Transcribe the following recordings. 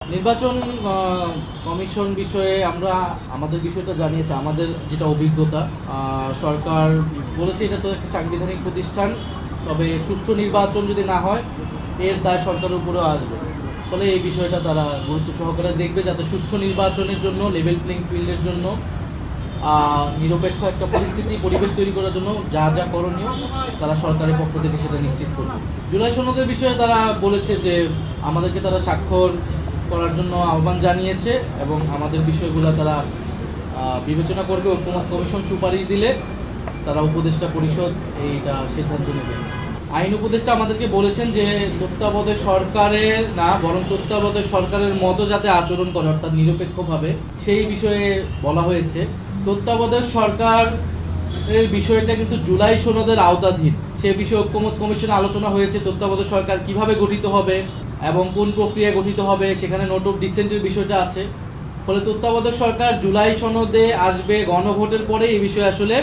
নির্বাচন কমিশন বিষয়ে আমরা আমাদের বিষয়টা জানিয়েছি, আমাদের যেটা অভিজ্ঞতা। সরকার বলেছে এটা তো একটা সাংবিধানিক প্রতিষ্ঠান, তবে সুষ্ঠু নির্বাচন যদি না হয় এর দায় সরকারের উপরেও আসবে। ফলে এই বিষয়টা তারা গুরুত্ব সহকারে দেখবে, যাতে সুষ্ঠু নির্বাচনের জন্য, লেভেল প্লেইং ফিল্ডের জন্য, নিরপেক্ষ একটা পরিবেশ তৈরি করার জন্য যা যা করণীয় তারা সরকারের পক্ষ থেকে সেটা নিশ্চিত করবে। জুলাই সনদের বিষয়ে তারা বলেছে যে আমাদেরকে তারা স্বাক্ষর করার জন্য আহ্বান জানিয়েছে এবং আমাদের বিষয়গুলো তারা বিবেচনা করবে। ঐক্যমত্য কমিশন সুপারিশ দিলে তারা উপদেষ্টা পরিষদ এইটা সিদ্ধান্ত নেবে। আইন উপদেষ্টা আমাদেরকে বলেছেন যে তত্ত্বাবধায়ক সরকারের না, বরং তত্ত্বাবধায়ক সরকারের মতো যাতে আচরণ করে, অর্থাৎ নিরপেক্ষভাবে, সেই বিষয়ে বলা হয়েছে। তত্ত্বাবধায়ক সরকারের বিষয়টা কিন্তু জুলাই সনদের আওতাধীন। সে বিষয়ে ঐক্যমত্য কমিশনে আলোচনা হয়েছে তত্ত্বাবধায়ক সরকার কিভাবে গঠিত হবে এবং কোন প্রক্রিয়ায় গঠিত হবে, সেখানে নোট অফ ডিসেন্টের বিষয়টা আছে। ফলে তত্ত্বাবধায়ক সরকার জুলাই সনদে আসবে গণভোটের পরে এই বিষয়ে আসলে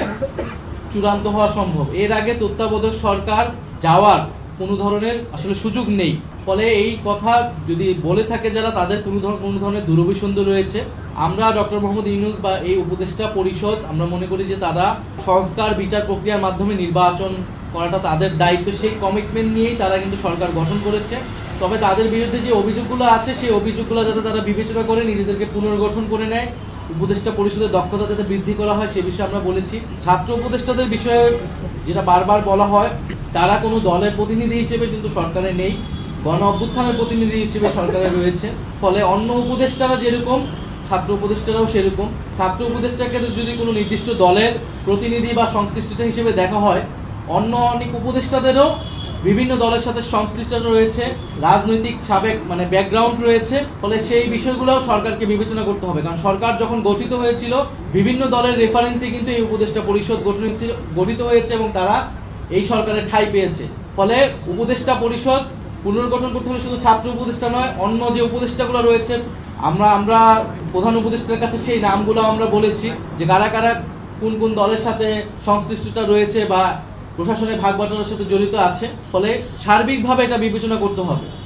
চূড়ান্ত হওয়া সম্ভব। এর আগে তত্ত্বাবধায়ক সরকার যাওয়ার কোনো ধরনের আসলে সুযোগ নেই। ফলে এই কথা যদি বলে থাকে যারা, তাদের কোনো ধরনের দুরভিসন্ধি রয়েছে। আমরা ডক্টর মোহাম্মদ ইউনূস বা এই উপদেষ্টা পরিষদ আমরা মনে করি যে তারা সংস্কার বিচার প্রক্রিয়ার মাধ্যমে নির্বাচন করাটা তাদের দায়িত্ব, সেই কমিটমেন্ট নিয়েই তারা কিন্তু সরকার গঠন করেছে। তবে তাদের বিরুদ্ধে যে অভিযোগগুলো আছে সেই অভিযোগগুলো যাতে তারা বিবেচনা করে নিজেদেরকে পুনর্গঠন করে নেয়, উপদেষ্টা পরিষদের দক্ষতা যাতে বৃদ্ধি করা হয় সে বিষয়ে আমরা বলেছি। ছাত্র উপদেষ্টাদের বিষয়ে যেটা বারবার বলা হয়, তারা কোনো দলের প্রতিনিধি হিসেবে কিন্তু সরকারে নেই, গণ অভ্যুত্থানের প্রতিনিধি হিসেবে সরকারে রয়েছে। ফলে অন্য উপদেষ্টারা যেরকম, ছাত্র উপদেষ্টারাও সেরকম। ছাত্র উপদেষ্টাকে যদি কোনো নির্দিষ্ট দলের প্রতিনিধি বা সংশ্লিষ্টতা হিসেবে দেখা হয়, অন্য অনেক উপদেষ্টাদেরও বিভিন্ন দলের সাথে সংশ্লিষ্টতা রয়েছে, রাজনৈতিক সাবেক ব্যাকগ্রাউন্ড রয়েছে। ফলে সেই বিষয়গুলোও সরকারকে বিবেচনা করতে হবে, কারণ সরকার যখন গঠিত হয়েছিল বিভিন্ন দলের রেফারেন্সে কিন্তু এই উপদেষ্টা পরিষদ গঠিত হয়েছে এবং তারা এই সরকারের ঠাঁই পেয়েছে। ফলে উপদেষ্টা পরিষদ পুনর্গঠন করতে হলে শুধু ছাত্র উপদেষ্টা নয়, অন্য যে উপদেষ্টাগুলো রয়েছে, আমরা প্রধান উপদেষ্টার কাছে সেই নামগুলো আমরা বলেছি যে কারা কারা কোন কোন দলের সাথে সংশ্লিষ্টতা রয়েছে বা প্রশাসনের ভাগ বাটোয়ারার সাথে জড়িত আছে। ফলে সার্বিকভাবে এটা বিবেচনা করতে হবে।